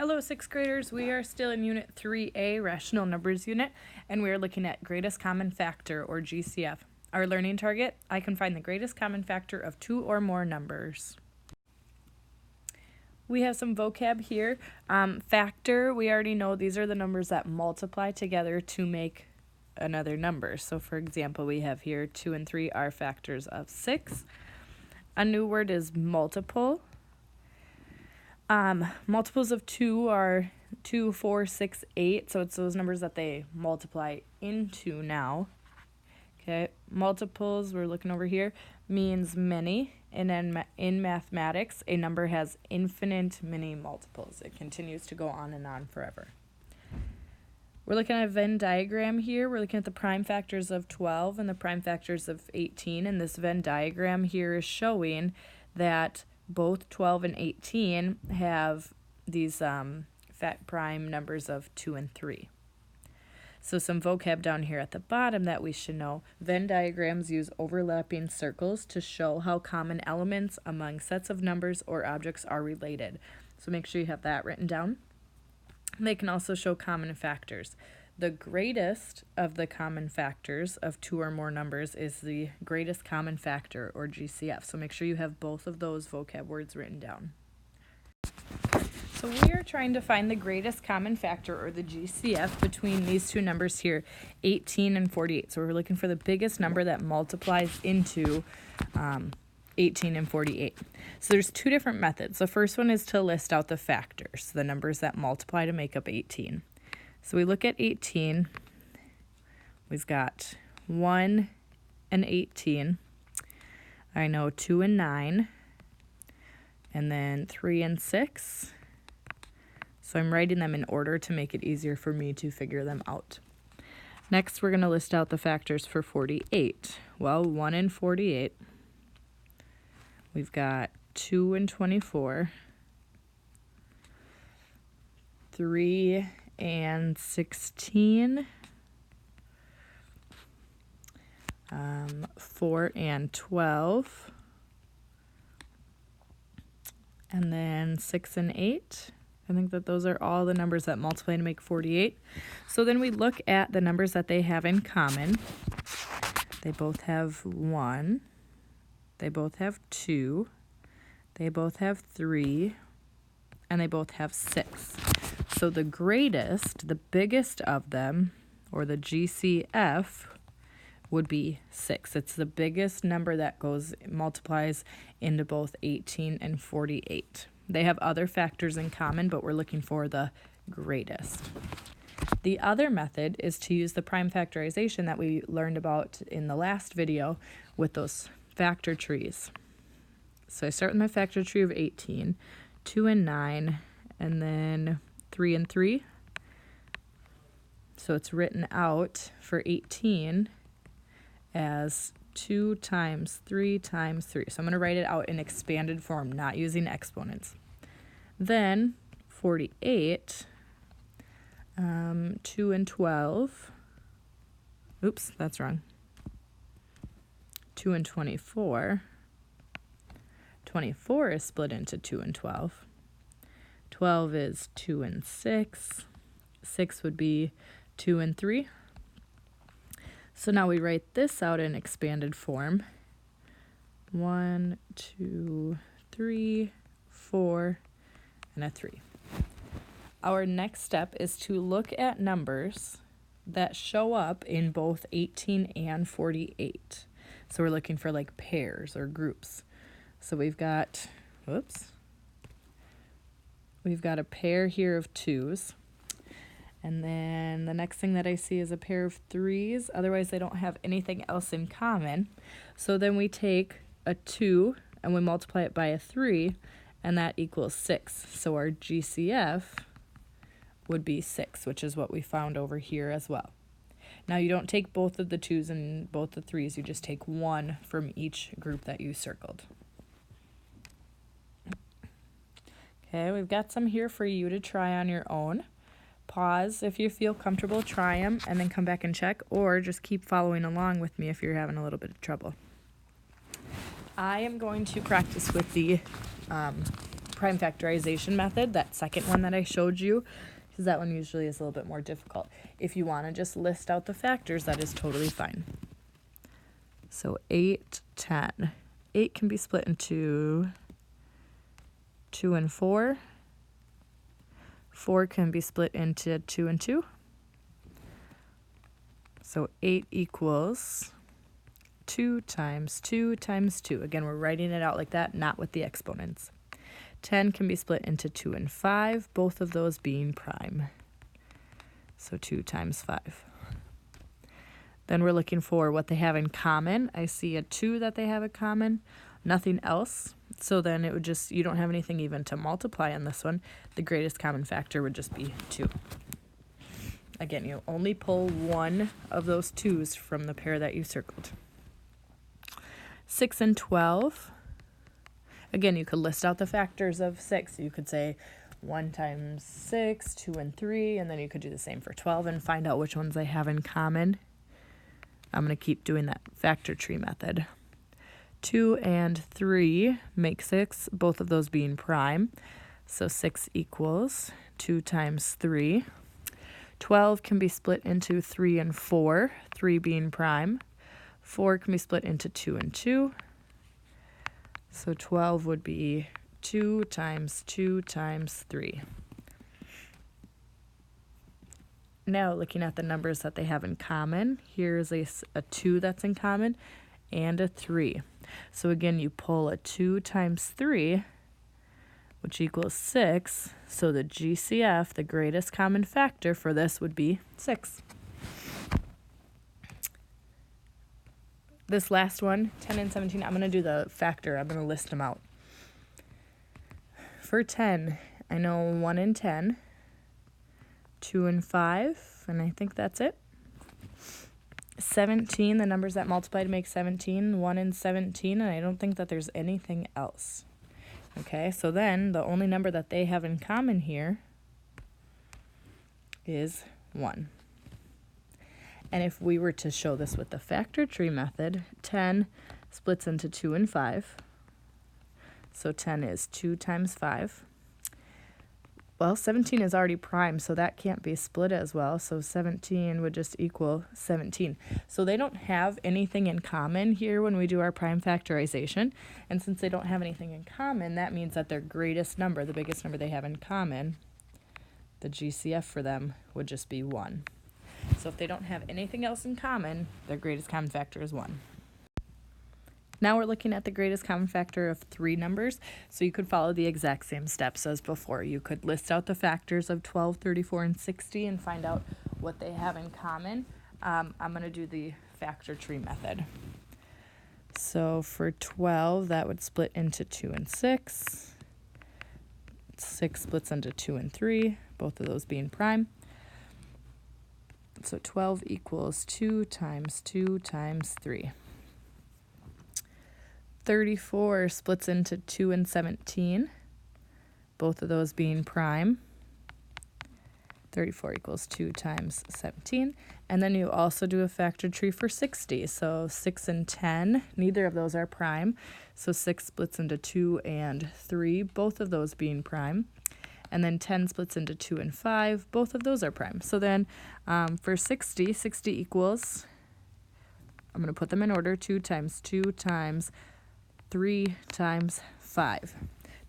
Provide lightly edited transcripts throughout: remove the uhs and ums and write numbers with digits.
Hello, 6th graders. We are still in Unit 3A, Rational Numbers Unit, and we are looking at Greatest Common Factor, or GCF. Our learning target, I can find the greatest common factor of two or more numbers. We have some vocab here. Factor, we already know these are the numbers that multiply together to make another number. So for example, we have here 2 and 3 are factors of 6. A new word is multiple. Multiples of 2 are 2, 4, 6, 8. So it's those numbers that they multiply into now. Okay, multiples, we're looking over here, means many. And then in mathematics, a number has infinite many multiples. It continues to go on and on forever. We're looking at a Venn diagram here. We're looking at the prime factors of 12 and the prime factors of 18. And this Venn diagram here is showing that both 12 and 18 have these prime numbers of 2 and 3. So some vocab down here at the bottom that we should know. Venn diagrams use overlapping circles to show how common elements among sets of numbers or objects are related. So make sure you have that written down. They can also show common factors. The greatest of the common factors of two or more numbers is the greatest common factor, or GCF. So make sure you have both of those vocab words written down. So we are trying to find the greatest common factor, or the GCF, between these two numbers here, 18 and 48. So we're looking for the biggest number that multiplies into 18 and 48. So there's two different methods. The first one is to list out the factors, the numbers that multiply to make up 18. So we look at 18. We've got 1 and 18. I know 2 and 9. And then 3 and 6. So I'm writing them in order to make it easier for me to figure them out. Next, we're going to list out the factors for 48. Well, 1 and 48. We've got 2 and 24. 3 and 16. 4 and 12. And then 6 and 8. I think that those are all the numbers that multiply to make 48. So then we look at the numbers that they have in common. They both have 1. They both have 2. They both have 3. And they both have 6. So the greatest, the biggest of them, or the GCF, would be 6. It's the biggest number that multiplies into both 18 and 48. They have other factors in common, but we're looking for the greatest. The other method is to use the prime factorization that we learned about in the last video with those factor trees. So I start with my factor tree of 18, 2 and 9, and then 3 and 3. So it's written out for 18 as 2 times 3 times 3. So I'm going to write it out in expanded form, not using exponents. Then 48, 2 and 12. Oops, that's wrong. 2 and 24. 24 is split into 2 and 12. 12 is 2 and 6. 6 would be 2 and 3. So now we write this out in expanded form. 1, 2, 3, 4, and a 3. Our next step is to look at numbers that show up in both 18 and 48. So we're looking for like pairs or groups. So we've got a pair here of 2s. And then the next thing that I see is a pair of 3s. Otherwise, they don't have anything else in common. So then we take a 2 and we multiply it by a 3, and that equals 6. So our GCF would be 6, which is what we found over here as well. Now, you don't take both of the 2s and both the 3s. You just take one from each group that you circled. Okay, we've got some here for you to try on your own. Pause if you feel comfortable, try them, and then come back and check, or just keep following along with me if you're having a little bit of trouble. I am going to practice with the prime factorization method, that second one that I showed you, because that one usually is a little bit more difficult. If you want to just list out the factors, that is totally fine. So 8, 10. 8 can be split into 2 and 4. 4 can be split into 2 and 2. So 8 equals 2 times 2 times 2. Again, we're writing it out like that, not with the exponents. 10 can be split into 2 and 5, both of those being prime. So 2 times 5. Then we're looking for what they have in common. I see a 2 that they have in common, nothing else. So then it would just, you don't have anything even to multiply on this one. The greatest common factor would just be 2. Again, you only pull one of those 2's from the pair that you circled. 6 and 12. Again, you could list out the factors of 6. You could say 1 times 6, 2 and 3, and then you could do the same for 12 and find out which ones they have in common. I'm going to keep doing that factor tree method. 2 and 3 make 6, both of those being prime. So 6 equals 2 times 3. 12 can be split into 3 and 4, 3 being prime. 4 can be split into 2 and 2. So 12 would be 2 times 2 times 3. Now looking at the numbers that they have in common, here's a 2 that's in common and a 3. So again, you pull a 2 times 3, which equals 6. So the GCF, the greatest common factor for this, would be 6. This last one, 10 and 17, I'm going to do the factor. I'm going to list them out. For 10, I know 1 and 10, 2 and 5, and I think that's it. 17, the numbers that multiply to make 17, 1 and 17, and I don't think that there's anything else. Okay, so then the only number that they have in common here is 1. And if we were to show this with the factor tree method, 10 splits into 2 and 5. So 10 is 2 times 5. Well, 17 is already prime, so that can't be split as well. So 17 would just equal 17. So they don't have anything in common here when we do our prime factorization. And since they don't have anything in common, that means that their greatest number, the biggest number they have in common, the GCF for them would just be 1. So if they don't have anything else in common, their greatest common factor is 1. Now we're looking at the greatest common factor of 3 numbers, so you could follow the exact same steps as before. You could list out the factors of 12, 34, and 60 and find out what they have in common. I'm going to do the factor tree method. So for 12, that would split into 2 and 6. 6 splits into 2 and 3, both of those being prime. So 12 equals 2 times 2 times 3. 34 splits into 2 and 17, both of those being prime. 34 equals 2 times 17. And then you also do a factor tree for 60. So 6 and 10, neither of those are prime. So 6 splits into 2 and 3, both of those being prime. And then 10 splits into 2 and 5, both of those are prime. So then for 60, 60 equals, I'm going to put them in order, 2 times 2 times 3 times 5.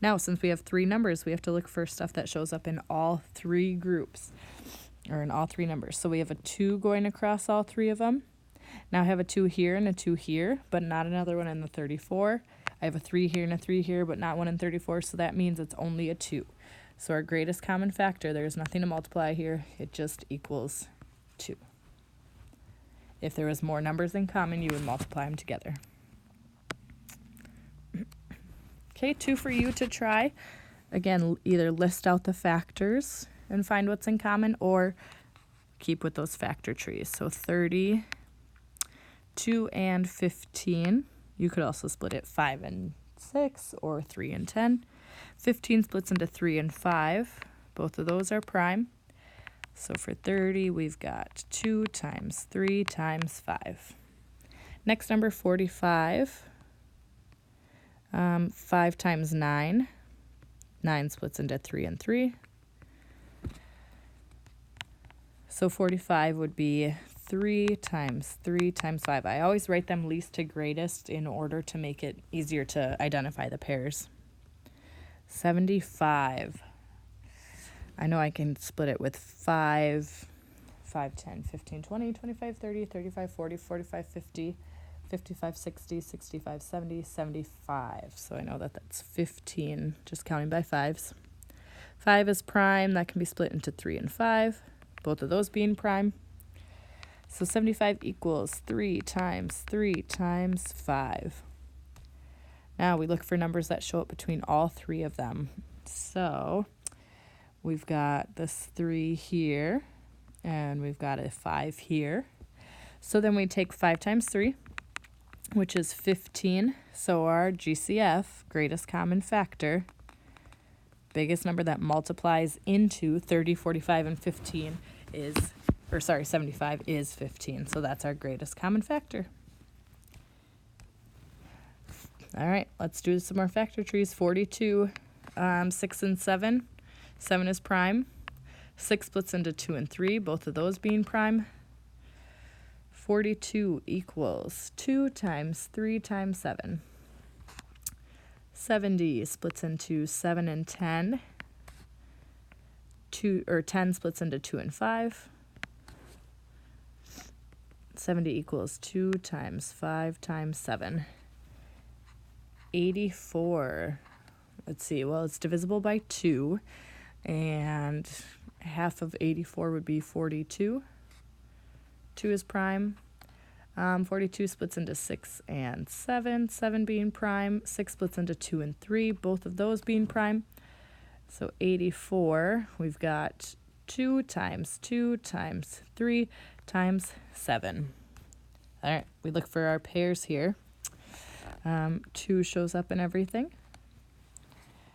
Now, since we have 3 numbers, we have to look for stuff that shows up in all 3 groups, or in all 3 numbers. So we have a 2 going across all 3 of them. Now I have a 2 here and a 2 here, but not another one in the 34. I have a 3 here and a 3 here, but not one in 34, so that means it's only a 2. So our greatest common factor, there's nothing to multiply here, it just equals 2. If there was more numbers in common, you would multiply them together. Okay, 2 for you to try. Again, either list out the factors and find what's in common, or keep with those factor trees. So 30, 2 and 15. You could also split it 5 and 6 or 3 and 10. 15 splits into 3 and 5. Both of those are prime. So for 30, we've got 2 times 3 times 5. Next number, 45. 5 times 9. 9 splits into 3 and 3. So 45 would be 3 times 3 times 5. I always write them least to greatest in order to make it easier to identify the pairs. 75. I know I can split it with 5, 10, 15, 20, 25, 30, 35, 40, 45, 50, 55, 60, 65, 70, 75. So I know that that's 15, just counting by 5s. 5 is prime. That can be split into 3 and 5, both of those being prime. So 75 equals 3 times 5. Now we look for numbers that show up between all three of them. So we've got this 3 here, and we've got a 5 here. So then we take 5 times 3, which is 15. So our GCF, greatest common factor, biggest number that multiplies into 30, 45, and 15 is, 75 is 15. So that's our greatest common factor. All right, let's do some more factor trees. 42, 6 and 7. 7 is prime. 6 splits into 2 and 3, both of those being prime. 42 equals 2 times 3 times 7. 70 splits into 7 and 10. 10 splits into 2 and 5. 70 equals 2 times 5 times 7. 84. Let's see. Well, it's divisible by 2, and half of 84 would be 42. 2 is prime. 42 splits into 6 and 7. 7 being prime. 6 splits into 2 and 3, both of those being prime. So 84, we've got 2 times 2 times 3 times 7. All right, we look for our pairs here. 2 shows up in everything.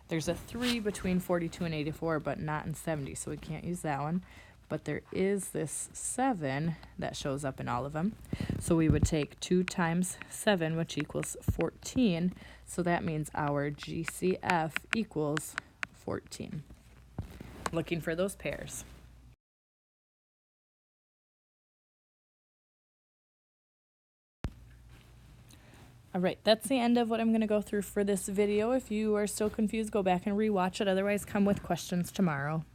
There's a 3 between 42 and 84, but not in 70, so we can't use that one. But there is this 7 that shows up in all of them. So we would take 2 times 7, which equals 14. So that means our GCF equals 14. Looking for those pairs. All right, that's the end of what I'm going to go through for this video. If you are still confused, go back and rewatch it. Otherwise, come with questions tomorrow.